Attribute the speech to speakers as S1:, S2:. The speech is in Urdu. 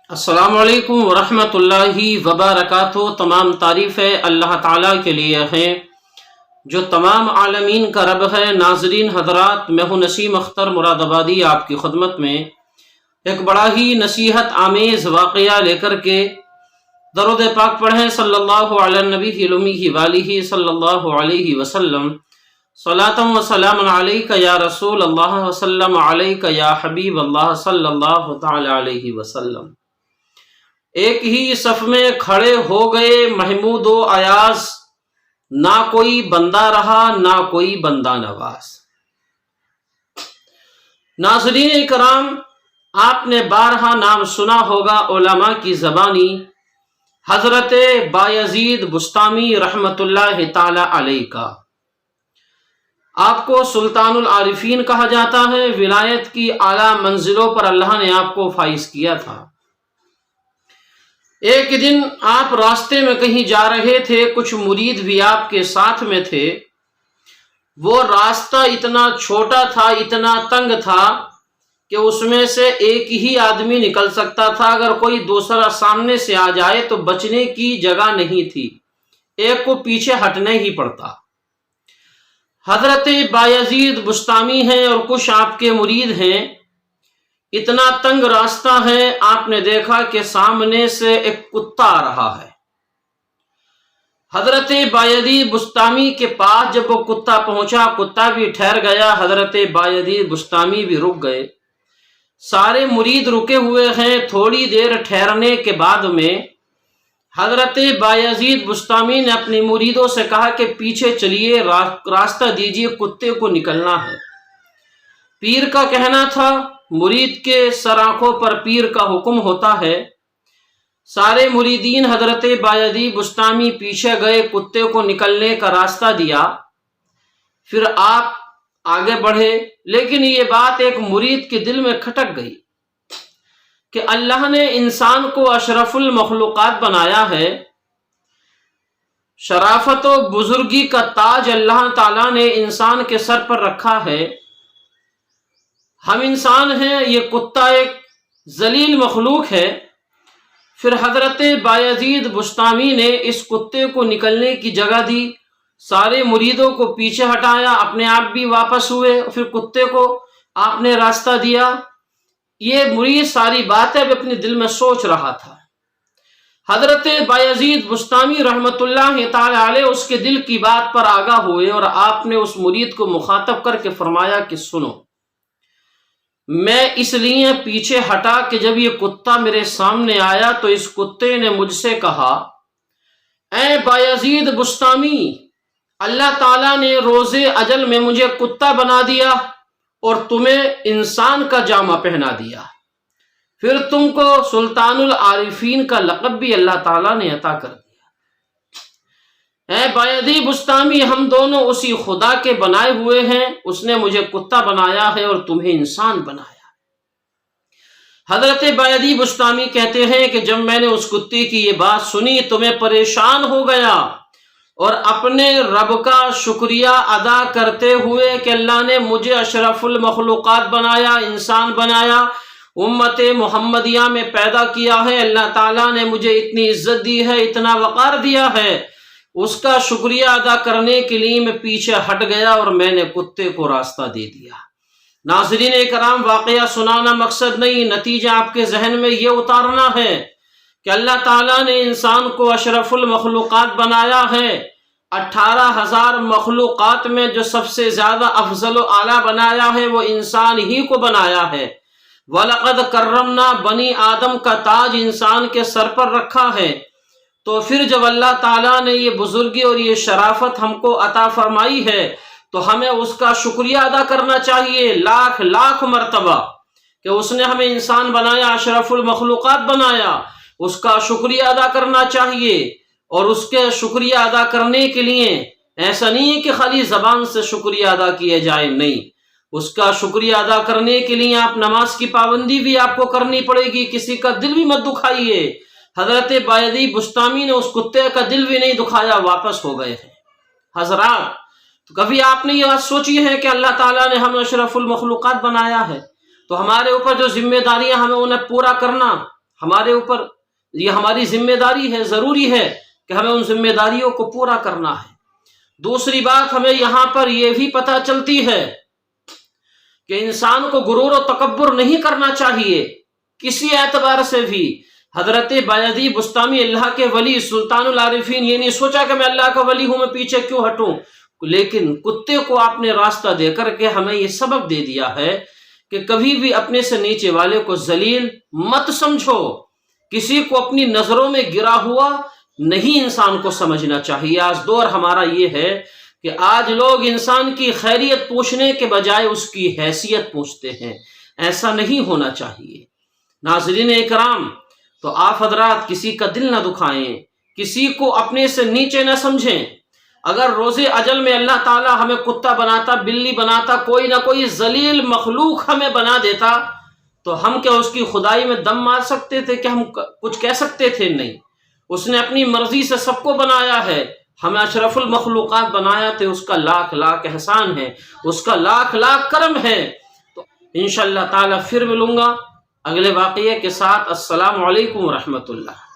S1: السلام علیکم ورحمۃ اللہ وبرکاتہ۔ تمام تعریفیں اللہ تعالیٰ کے لیے ہیں جو تمام عالمین کا رب ہے۔ ناظرین حضرات، میں ہوں نسیم اختر مراد آبادی آپ کی خدمت میں ایک بڑا ہی نصیحت آمیز واقعہ لے کر کے درود پاک پڑھیں صلی اللہ علی النبی الامی والہ صلی اللہ علیہ وسلم۔ صلاۃ و سلام علیک یا رسول اللہ وسلم علیک یا حبیب اللہ صلی اللہ تعالی علیہ وسلم۔ ایک ہی صف میں کھڑے ہو گئے محمود و ایاز، نہ کوئی بندہ رہا نہ کوئی بندہ نواز۔ ناظرین کرام، آپ نے بارہا نام سنا ہوگا علماء کی زبانی حضرت بایزید بسطامی رحمت اللہ تعالی علیہ کا۔ آپ کو سلطان العارفین کہا جاتا ہے۔ ولایت کی اعلیٰ منزلوں پر اللہ نے آپ کو فائز کیا تھا۔ ایک دن آپ راستے میں کہیں جا رہے تھے، کچھ مرید بھی آپ کے ساتھ میں تھے۔ وہ راستہ اتنا چھوٹا تھا، اتنا تنگ تھا کہ اس میں سے ایک ہی آدمی نکل سکتا تھا۔ اگر کوئی دوسرا سامنے سے آ جائے تو بچنے کی جگہ نہیں تھی، ایک کو پیچھے ہٹنا ہی پڑتا۔ حضرت بایزید بسطامی ہیں اور کچھ آپ کے مرید ہیں۔ اتنا تنگ راستہ ہے، آپ نے دیکھا کہ سامنے سے ایک کتا آ رہا ہے۔ حضرت بایزید بسطامی کے پاس جب وہ کتا پہنچا، کتا بھی ٹھہر گیا، حضرت بایزید بسطامی بھی رک گئے۔ سارے مرید رکے ہوئے ہیں۔ تھوڑی دیر ٹھہرنے کے بعد میں حضرت بایزید بسطامی نے اپنی مریدوں سے کہا کہ پیچھے چلیے، راستہ دیجیے، کتے کو نکلنا ہے۔ پیر کا کہنا تھا، مرید کے سر آنکھوں پر پیر کا حکم ہوتا ہے۔ سارے مریدین حضرت بایزید بسطامی پیچھے گئے، کتے کو نکلنے کا راستہ دیا، پھر آپ آگے بڑھے۔ لیکن یہ بات ایک مرید کے دل میں کھٹک گئی کہ اللہ نے انسان کو اشرف المخلوقات بنایا ہے، شرافت و بزرگی کا تاج اللہ تعالیٰ نے انسان کے سر پر رکھا ہے۔ ہم انسان ہیں، یہ کتا ایک ذلیل مخلوق ہے۔ پھر حضرت بایزید بسطامی نے اس کتے کو نکلنے کی جگہ دی، سارے مریدوں کو پیچھے ہٹایا، اپنے آپ بھی واپس ہوئے، پھر کتے کو آپ نے راستہ دیا۔ یہ مرید ساری باتیں اب اپنے دل میں سوچ رہا تھا۔ حضرت بایزید بسطامی رحمت اللہ تعالی علیہ اس کے دل کی بات پر آگاہ ہوئے اور آپ نے اس مرید کو مخاطب کر کے فرمایا کہ سنو، میں اس لیے پیچھے ہٹا کہ جب یہ کتا میرے سامنے آیا تو اس کتے نے مجھ سے کہا، اے بایزید بسطامی، اللہ تعالیٰ نے روز اجل میں مجھے کتا بنا دیا اور تمہیں انسان کا جامہ پہنا دیا، پھر تم کو سلطان العارفین کا لقب بھی اللہ تعالیٰ نے عطا کر دیا۔ اے بایزید بسطامی، ہم دونوں اسی خدا کے بنائے ہوئے ہیں، اس نے مجھے کتا بنایا ہے اور تمہیں انسان بنایا۔ حضرت بایزید بسطامی کہتے ہیں کہ جب میں نے اس کتے کی یہ بات سنی تو میں پریشان ہو گیا اور اپنے رب کا شکریہ ادا کرتے ہوئے کہ اللہ نے مجھے اشرف المخلوقات بنایا، انسان بنایا، امت محمدیہ میں پیدا کیا ہے، اللہ تعالیٰ نے مجھے اتنی عزت دی ہے، اتنا وقار دیا ہے، اس کا شکریہ ادا کرنے کے لیے میں پیچھے ہٹ گیا اور میں نے کتے کو راستہ دے دیا۔ ناظرین کرام، واقعہ سنانا مقصد نہیں، نتیجہ آپ کے ذہن میں یہ اتارنا ہے کہ اللہ تعالیٰ نے انسان کو اشرف المخلوقات بنایا ہے۔ 18,000 مخلوقات میں جو سب سے زیادہ افضل و اعلیٰ بنایا ہے وہ انسان ہی کو بنایا ہے۔ وَلَقَدْ كَرَّمْنَا بنی آدم کا تاج انسان کے سر پر رکھا ہے۔ تو پھر جب اللہ تعالیٰ نے یہ بزرگی اور یہ شرافت ہم کو عطا فرمائی ہے تو ہمیں اس کا شکریہ ادا کرنا چاہیے لاکھ لاکھ مرتبہ کہ اس نے ہمیں انسان بنایا، اشرف المخلوقات بنایا، اس کا شکریہ ادا کرنا چاہیے۔ اور اس کے شکریہ ادا کرنے کے لیے ایسا نہیں ہے کہ خالی زبان سے شکریہ ادا کیے جائے، نہیں، اس کا شکریہ ادا کرنے کے لیے آپ نماز کی پابندی بھی آپ کو کرنی پڑے گی، کسی کا دل بھی مت دکھائیے۔ حضرت بایزید بسطامی نے اس کتے کا دل بھی نہیں دکھایا، واپس ہو گئے ہیں۔ حضرات، تو کبھی آپ نے یہ بات سوچی ہے کہ اللہ تعالیٰ نے ہمیں اشرف المخلوقات بنایا ہے تو ہمارے اوپر جو ذمہ داریاں ہمیں انہیں پورا کرنا، ہمارے اوپر یہ ہماری ذمہ داری ہے، ضروری ہے کہ ہمیں ان ذمہ داریوں کو پورا کرنا ہے۔ دوسری بات ہمیں یہاں پر یہ بھی پتہ چلتی ہے کہ انسان کو غرور و تکبر نہیں کرنا چاہیے کسی اعتبار سے بھی۔ حضرت بایزید بسطامی اللہ کے ولی سلطان العارفین یہ نہیں سوچا کہ میں اللہ کا ولی ہوں، میں پیچھے کیوں ہٹوں، لیکن کتے کو آپ نے راستہ دے کر کے ہمیں یہ سبق دے دیا ہے کہ کبھی بھی اپنے سے نیچے والے کو ذلیل مت سمجھو، کسی کو اپنی نظروں میں گرا ہوا نہیں انسان کو سمجھنا چاہیے۔ آج دور ہمارا یہ ہے کہ آج لوگ انسان کی خیریت پوچھنے کے بجائے اس کی حیثیت پوچھتے ہیں، ایسا نہیں ہونا چاہیے۔ ناظرین اکرام، تو آپ حضرات کسی کا دل نہ دکھائیں، کسی کو اپنے سے نیچے نہ سمجھیں۔ اگر روز اجل میں اللہ تعالی ہمیں کتا بناتا، بلی بناتا، کوئی نہ کوئی ذلیل مخلوق ہمیں بنا دیتا، تو ہم کیا اس کی خدائی میں دم مار سکتے تھے کہ ہم کچھ کہہ سکتے تھے؟ نہیں، اس نے اپنی مرضی سے سب کو بنایا ہے، ہمیں اشرف المخلوقات بنایا تھے، اس کا لاکھ لاکھ احسان ہے، اس کا لاکھ لاکھ کرم ہے۔ تو انشاءاللہ تعالی پھر ملوں گا اگلے واقعے کے ساتھ۔ السلام علیکم ورحمۃ اللہ۔